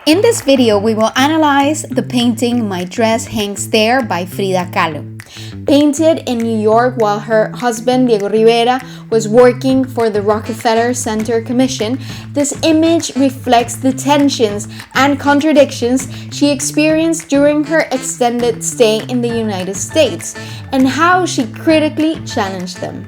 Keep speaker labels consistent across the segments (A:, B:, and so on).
A: In this video, we will analyze the painting My Dress Hangs There by Frida Kahlo. Painted in New York while her husband, Diego Rivera, was working for the Rockefeller Center Commission, this image reflects the tensions and contradictions she experienced during her extended stay in the United States and how she critically challenged them.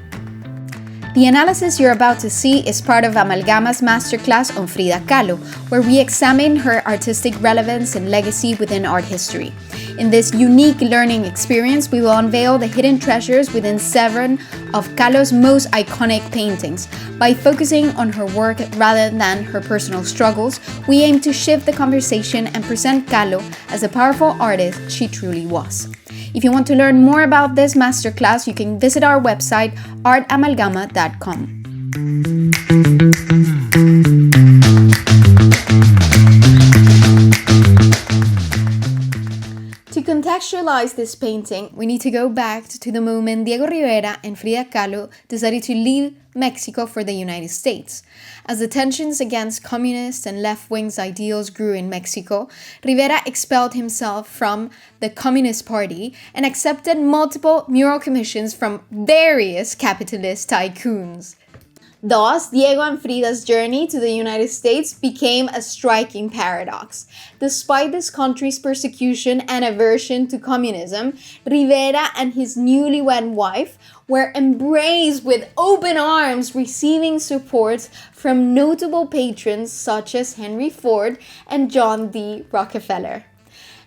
A: The analysis you're about to see is part of Amalgama's masterclass on Frida Kahlo, where we examine her artistic relevance and legacy within art history. In this unique learning experience, we will unveil the hidden treasures within 7 of Kahlo's most iconic paintings. By focusing on her work rather than her personal struggles, we aim to shift the conversation and present Kahlo as the powerful artist she truly was. If you want to learn more about this masterclass, you can visit our website, artamalgama.com. To contextualize this painting, we need to go back to the moment Diego Rivera and Frida Kahlo decided to leave Mexico for the United States. As the tensions against communist and left-wing ideals grew in Mexico, Rivera expelled himself from the Communist Party and accepted multiple mural commissions from various capitalist tycoons. Thus, Diego and Frida's journey to the United States became a striking paradox. Despite this country's persecution and aversion to communism, Rivera and his newlywed wife were embraced with open arms, receiving support from notable patrons such as Henry Ford and John D. Rockefeller.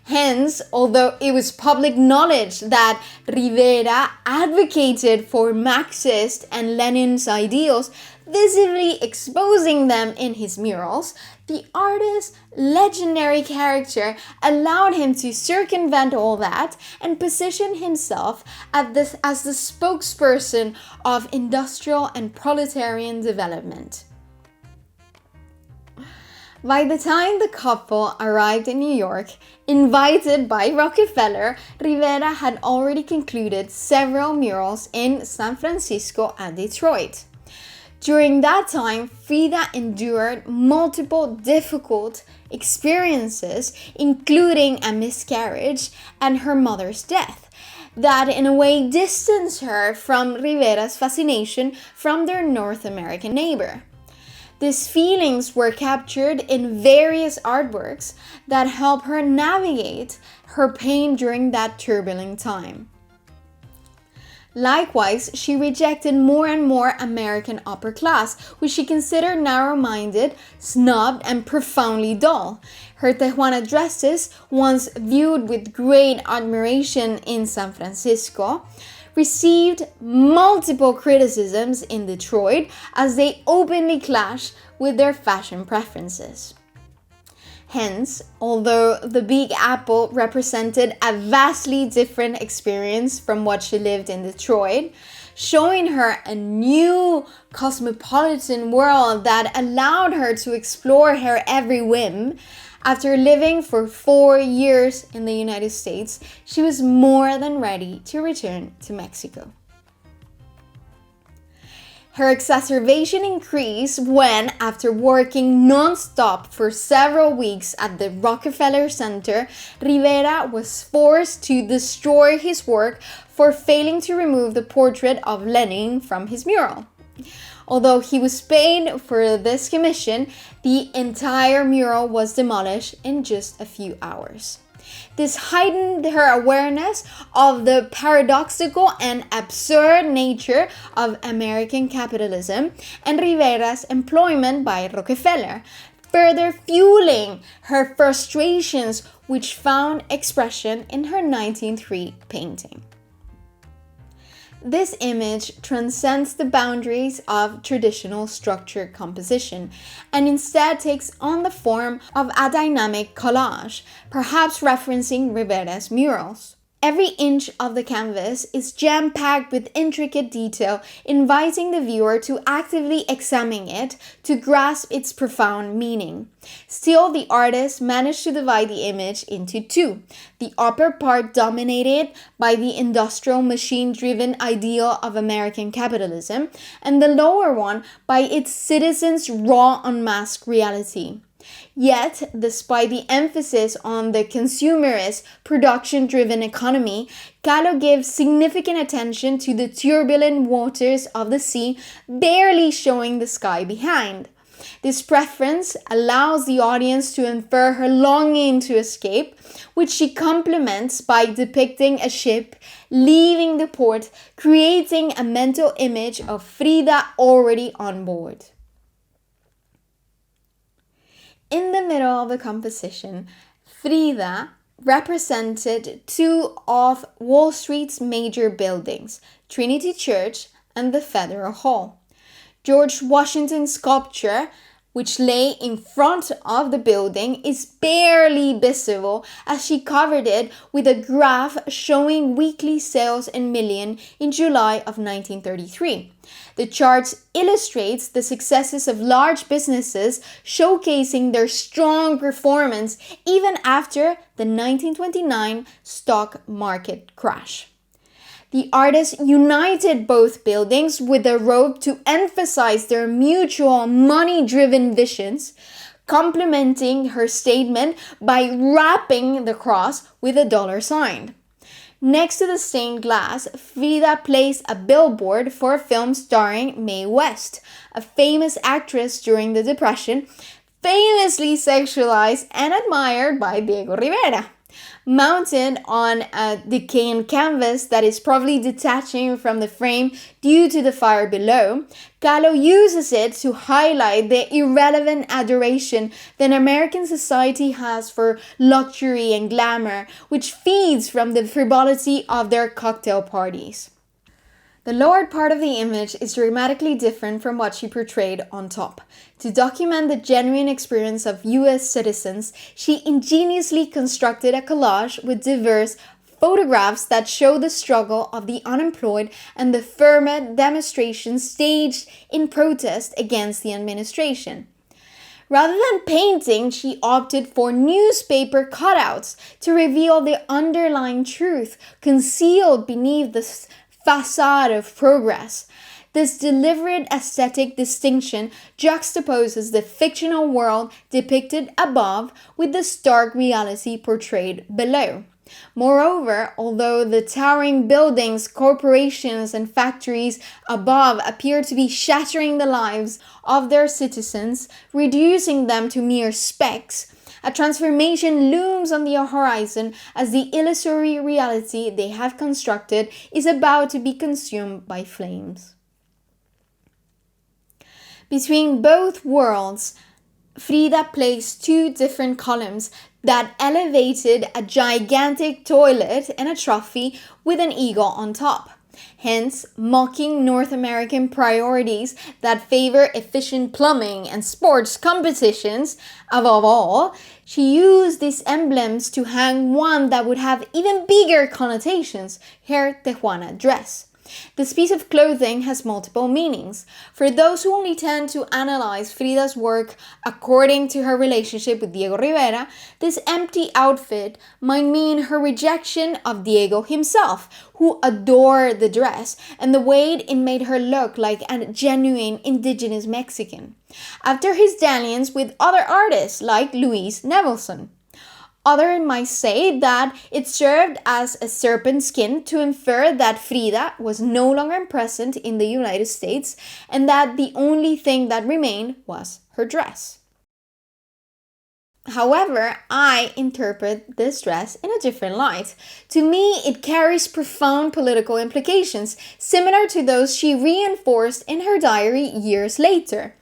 A: Hence, although it was public knowledge that Rivera advocated for Marxist and Lenin's ideals, visibly exposing them in his murals, the artist's legendary character allowed him to circumvent all that and position himself as the spokesperson of industrial and proletarian development. By the time the couple arrived in New York, invited by Rockefeller, Rivera had already concluded several murals in San Francisco and Detroit. During that time, Frida endured multiple difficult experiences, including a miscarriage and her mother's death, that in a way distanced her from Rivera's fascination from their North American neighbor. These feelings were captured in various artworks that help her navigate her pain during that turbulent time. Likewise, she rejected more and more American upper class, which she considered narrow-minded, snubbed, and profoundly dull. Her Tijuana dresses, once viewed with great admiration in San Francisco, received multiple criticisms in Detroit as they openly clashed with their fashion preferences. Hence, although the Big Apple represented a vastly different experience from what she lived in Detroit, showing her a new cosmopolitan world that allowed her to explore her every whim, after living for 4 years in the United States, she was more than ready to return to Mexico. Her exacerbation increased when, after working non-stop for several weeks at the Rockefeller Center, Rivera was forced to destroy his work for failing to remove the portrait of Lenin from his mural. Although he was paid for this commission, the entire mural was demolished in just a few hours. This heightened her awareness of the paradoxical and absurd nature of American capitalism and Rivera's employment by Rockefeller, further fueling her frustrations, which found expression in her 1903 painting. This image transcends the boundaries of traditional structured composition and instead takes on the form of a dynamic collage, perhaps referencing Rivera's murals. Every inch of the canvas is jam-packed with intricate detail, inviting the viewer to actively examine it to grasp its profound meaning. Still, the artist managed to divide the image into two, the upper part dominated by the industrial machine-driven ideal of American capitalism, and the lower one by its citizens' raw unmasked reality. Yet, despite the emphasis on the consumerist, production-driven economy, Kahlo gives significant attention to the turbulent waters of the sea, barely showing the sky behind. This preference allows the audience to infer her longing to escape, which she complements by depicting a ship leaving the port, creating a mental image of Frida already on board. In the middle of the composition, Frida represented two of Wall Street's major buildings, Trinity Church and the Federal Hall. George Washington's sculpture, which lay in front of the building, is barely visible as she covered it with a graph showing weekly sales in millions in July of 1933. The chart illustrates the successes of large businesses, showcasing their strong performance even after the 1929 stock market crash. The artist united both buildings with a rope to emphasize their mutual money-driven visions, complementing her statement by wrapping the cross with a dollar sign. Next to the stained glass, Frida placed a billboard for a film starring Mae West, a famous actress during the Depression, famously sexualized and admired by Diego Rivera. Mounted on a decaying canvas that is probably detaching from the frame due to the fire below, Kahlo uses it to highlight the irrelevant adoration that American society has for luxury and glamour, which feeds from the frivolity of their cocktail parties. The lower part of the image is dramatically different from what she portrayed on top. To document the genuine experience of US citizens, she ingeniously constructed a collage with diverse photographs that show the struggle of the unemployed and the fervent demonstrations staged in protest against the administration. Rather than painting, she opted for newspaper cutouts to reveal the underlying truth concealed beneath the facade of progress. This deliberate aesthetic distinction juxtaposes the fictional world depicted above with the stark reality portrayed below. Moreover, although the towering buildings, corporations, and factories above appear to be shattering the lives of their citizens, reducing them to mere specks, a transformation looms on the horizon as the illusory reality they have constructed is about to be consumed by flames. Between both worlds, Frida placed two different columns that elevated a gigantic toilet and a trophy with an eagle on top. Hence, mocking North American priorities that favor efficient plumbing and sports competitions. Above all, she used these emblems to hang one that would have even bigger connotations, her Tijuana dress. This piece of clothing has multiple meanings. For those who only tend to analyze Frida's work according to her relationship with Diego Rivera, this empty outfit might mean her rejection of Diego himself, who adored the dress and the way it made her look like a genuine indigenous Mexican, after his dalliance with other artists like Louise Nevelson. Others might say that it served as a serpent skin to infer that Frida was no longer present in the United States and that the only thing that remained was her dress. However, I interpret this dress in a different light. To me, it carries profound political implications, similar to those she reinforced in her diary years later.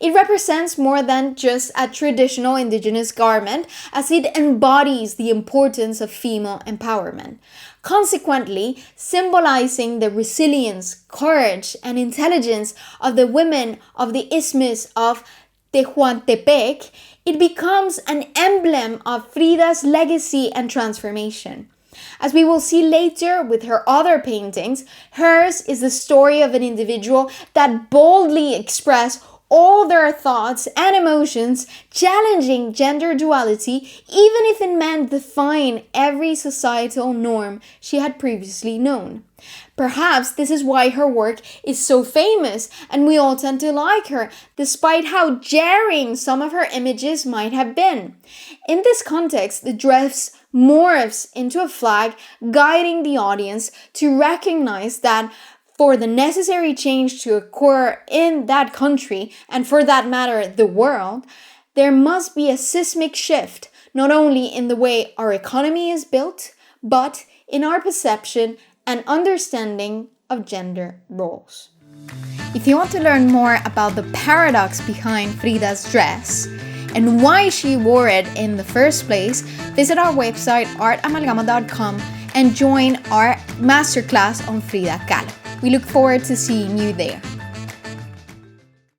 A: It represents more than just a traditional indigenous garment, as it embodies the importance of female empowerment. Consequently, symbolizing the resilience, courage, and intelligence of the women of the Isthmus of Tehuantepec, it becomes an emblem of Frida's legacy and transformation. As we will see later with her other paintings, hers is the story of an individual that boldly expressed all their thoughts and emotions, challenging gender duality, even if it meant defying every societal norm she had previously known. Perhaps this is why her work is so famous and we all tend to like her, despite how jarring some of her images might have been. In this context, the dress morphs into a flag guiding the audience to recognize that for the necessary change to occur in that country, and for that matter, the world, there must be a seismic shift, not only in the way our economy is built, but in our perception and understanding of gender roles. If you want to learn more about the paradox behind Frida's dress and why she wore it in the first place, visit our website artamalgama.com and join our masterclass on Frida Kahlo. We look forward to seeing you there.